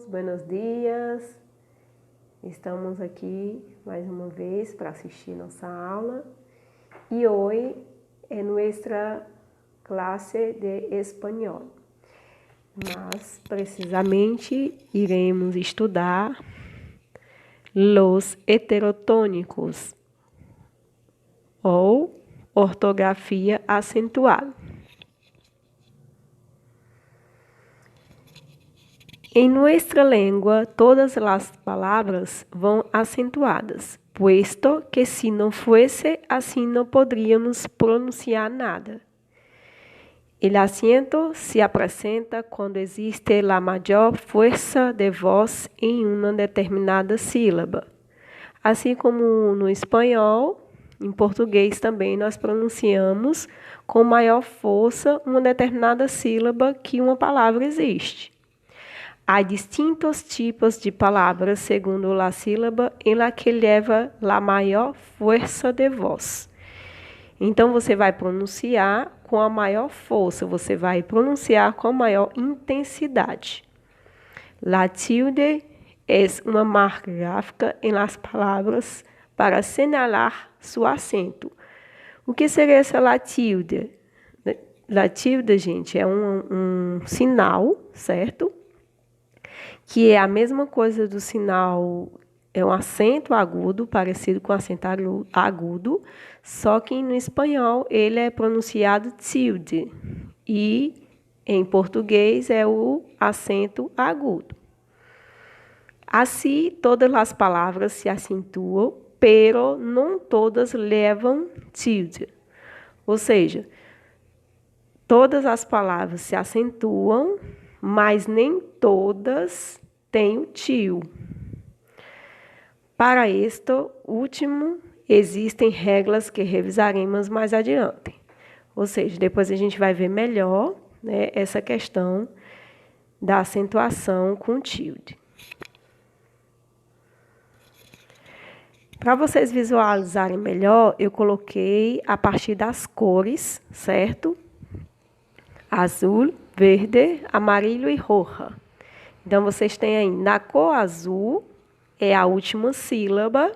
Buenos dias, estamos aqui mais uma vez para assistir nossa aula e hoje é nossa classe de espanhol. Mas precisamente iremos estudar los heterotônicos ou ortografia acentuada. Em nossa língua, todas as palavras vão acentuadas, puesto que se não fosse assim não poderíamos pronunciar nada. O acento se apresenta quando existe a maior força de voz em uma determinada sílaba. Assim como no espanhol, em português também nós pronunciamos com maior força uma determinada sílaba que uma palavra existe. Há distintos tipos de palavras segundo a sílaba em la que leva a maior força de voz. Então, você vai pronunciar com a maior força, você vai pronunciar com a maior intensidade. La tilde é uma marca gráfica em las palavras para assinalar seu acento. O que seria essa la tilde? La tilde, gente, é um sinal, certo? Que é a mesma coisa do sinal, é um acento agudo, parecido com acento agudo, só que no espanhol ele é pronunciado tilde e em português é o acento agudo. Assim, todas as palavras se acentuam, pero não todas levam tilde. Ou seja, todas as palavras se acentuam, mas nem todas têm o tio. Para isto último, existem regras que revisaremos mais adiante. Ou seja, depois a gente vai ver melhor, né, essa questão da acentuação com tilde. Para vocês visualizarem melhor, eu coloquei a partir das cores, certo? Azul, verde, amarelo e roxa. Então, vocês têm aí, na cor azul, é a última sílaba.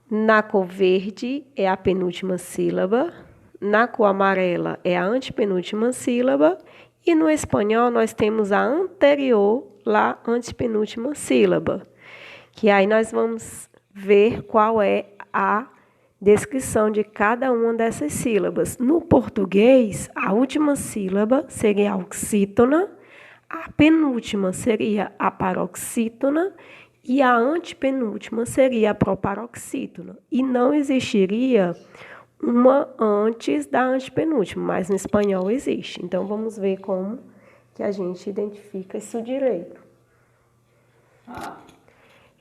Na cor verde, é a penúltima sílaba. Na cor amarela, é a antepenúltima sílaba. E no espanhol, nós temos a anterior, lá, antepenúltima sílaba. Que aí nós vamos ver qual é a descrição de cada uma dessas sílabas. No português, a última sílaba seria a oxítona, a penúltima seria a paroxítona e a antepenúltima seria a proparoxítona. E não existiria uma antes da antepenúltima, mas no espanhol existe. Então, vamos ver como que a gente identifica isso direito.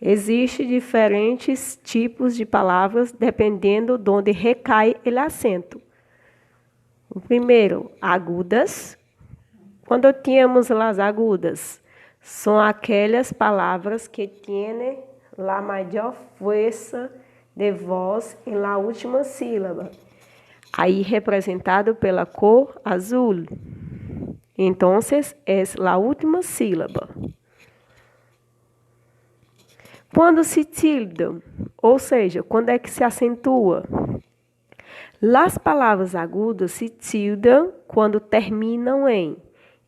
Existem diferentes tipos de palavras dependendo de onde recai o acento. O primeiro, agudas. Quando tínhamos as agudas, são aquelas palavras que têm a maior força de voz em la última sílaba. Aí representado pela cor azul. Então, é a última sílaba. Quando se tilda, ou seja, quando é que se acentua? As palavras agudas se tildam quando terminam em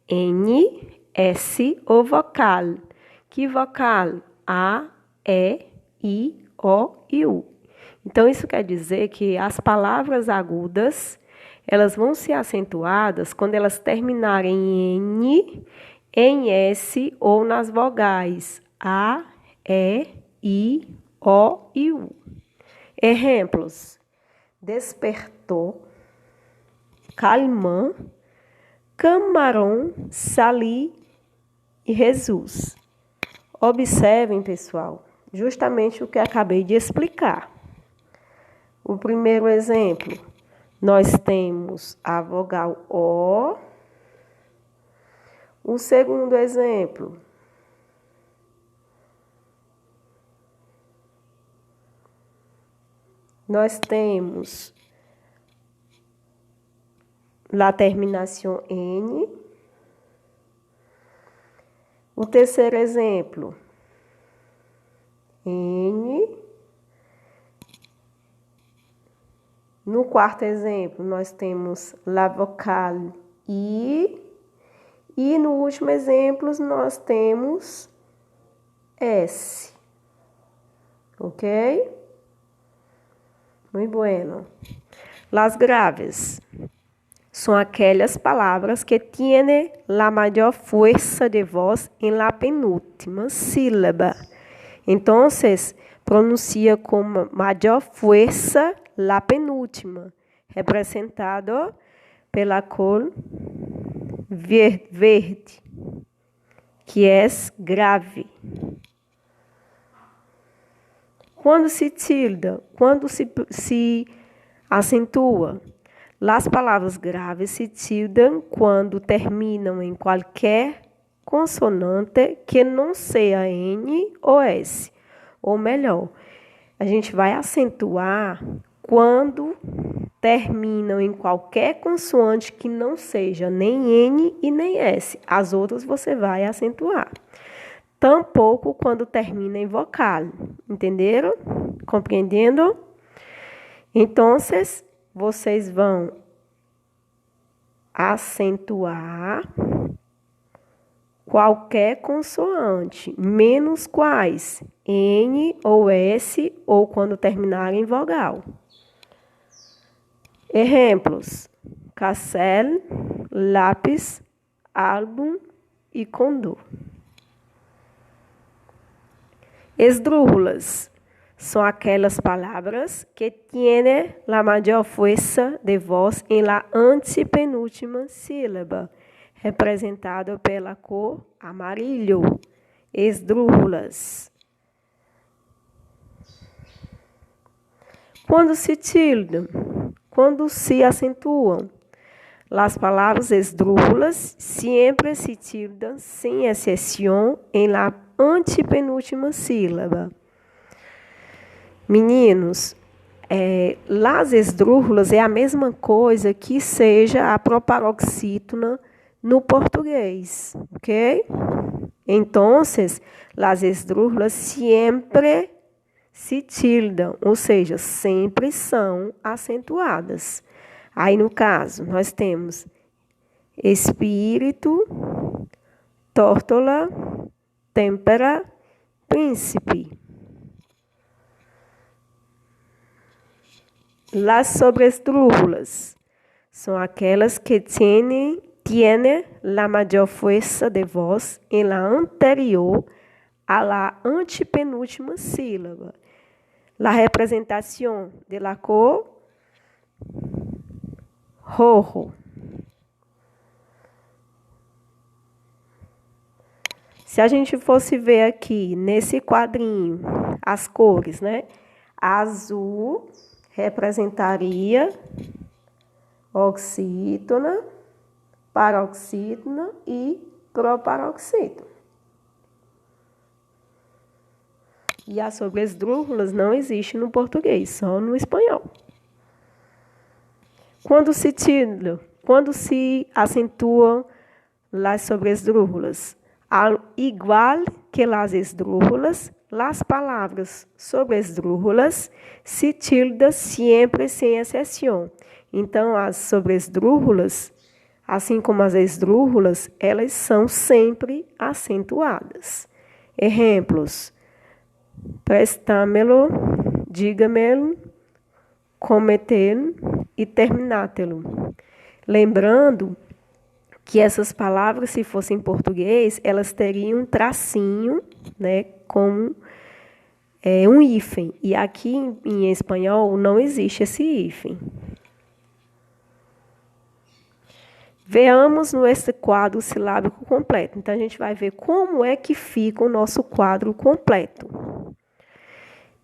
N, S ou vocal. Que vocal? A, E, I, O e U. Então, isso quer dizer que as palavras agudas, elas vão ser acentuadas quando elas terminarem em N, em S ou nas vogais A, E, I, O e U. Exemplos: despertou, calmã, camarão, sali e Jesus. Observem, pessoal, justamente o que acabei de explicar. O primeiro exemplo, nós temos a vogal O. O segundo exemplo, nós temos a terminação N. O terceiro exemplo, N. No quarto exemplo, nós temos la vocal I. E no último exemplo, nós temos S. Ok? Muito bueno. Las graves são aquelas palavras que têm a maior força de voz em la penúltima sílaba. Então, pronuncia com maior força la penúltima, representado pela cor verde, que é grave. Quando se tilda, quando se acentua, as palavras graves se tildam quando terminam em qualquer consonante que não seja N ou S. Ou melhor, a gente vai acentuar quando terminam em qualquer consoante que não seja nem N e nem S. As outras você vai acentuar. Tampouco quando termina em vocal. Entenderam? Compreendendo? Então, vocês vão acentuar qualquer consoante, menos quais? N ou S, ou quando terminar em vogal. Exemplos: cassel, lápis, álbum e condor. Esdrúxulas são aquelas palavras que têm a maior força de voz em la antepenúltima sílaba, representado pela cor amarillo. Esdrúxulas. Quando se tildam, quando se acentuam, as palavras esdrúxulas sempre se tildam sem exceção em la antepenúltima sílaba. Meninos, las esdrúxulas é a mesma coisa que seja a proparoxítona no português, ok? Então, las esdrúxulas sempre se tildam, ou seja, sempre são acentuadas. Aí, no caso, nós temos espírito, tórtola, têmpera, príncipe. Las sobresdrúxulas são aquelas que têm a maior força de voz em la anterior a la antepenúltima sílaba. La representação de la cor rojo. Se a gente fosse ver aqui nesse quadrinho as cores, né? Azul representaria oxítona, paroxítona e proparoxítona. E as sobresdrúxulas não existem no português, só no espanhol. Quando se tildam, quando se acentuam as sobresdrúxulas, al igual que las esdrúxulas, as palavras sobresdrúxulas se tildam sempre sem exceção. Então, as sobresdrúxulas, assim como as esdrúxulas, elas são sempre acentuadas. Exemplos: prestámelo, dígamelo, cometê-lo e terminátelo. Lembrando que essas palavras, se fossem em português, elas teriam um tracinho, né, como um hífen. E aqui em espanhol não existe esse hífen. Veamos nesse quadro silábico completo. Então, a gente vai ver como é que fica o nosso quadro completo.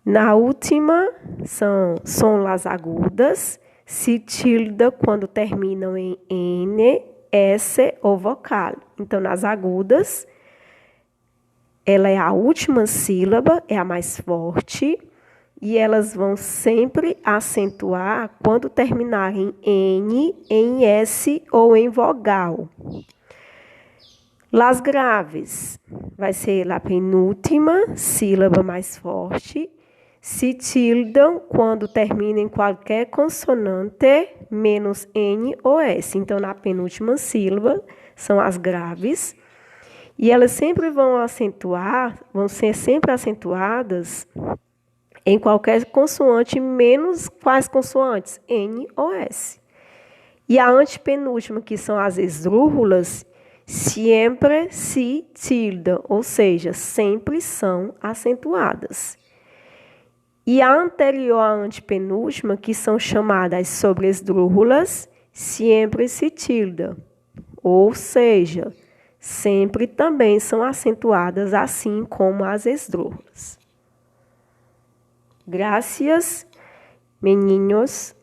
Na última, são las agudas, se tilda quando terminam em N, S ou vocal. Então, nas agudas, ela é a última sílaba, é a mais forte, e elas vão sempre acentuar quando terminarem em N, em S ou em vogal. Las graves, vai ser a penúltima sílaba mais forte. Se tildam quando termina em qualquer consonante menos N ou S. Então, na penúltima sílaba, são as graves. E elas sempre vão ser sempre acentuadas em qualquer consoante menos quais consoantes? N ou S. E a antepenúltima, que são as esdrúxulas, sempre se tildam, ou seja, sempre são acentuadas. E a anterior à antepenúltima, que são chamadas sobresdrúxulas, sempre se tilda, ou seja, sempre também são acentuadas, assim como as esdrúxulas. Gracias, meninos.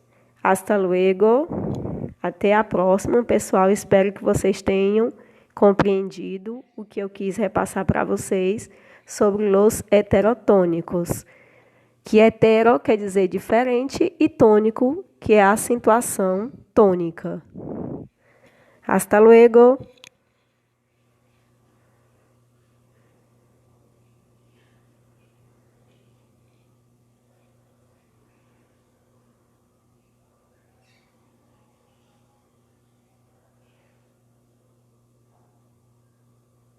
Hasta luego. Até a próxima, pessoal. Espero que vocês tenham compreendido o que eu quis repassar para vocês sobre os heterotônicos. Que hetero quer dizer diferente e tônico, que é a acentuação tônica. Hasta luego.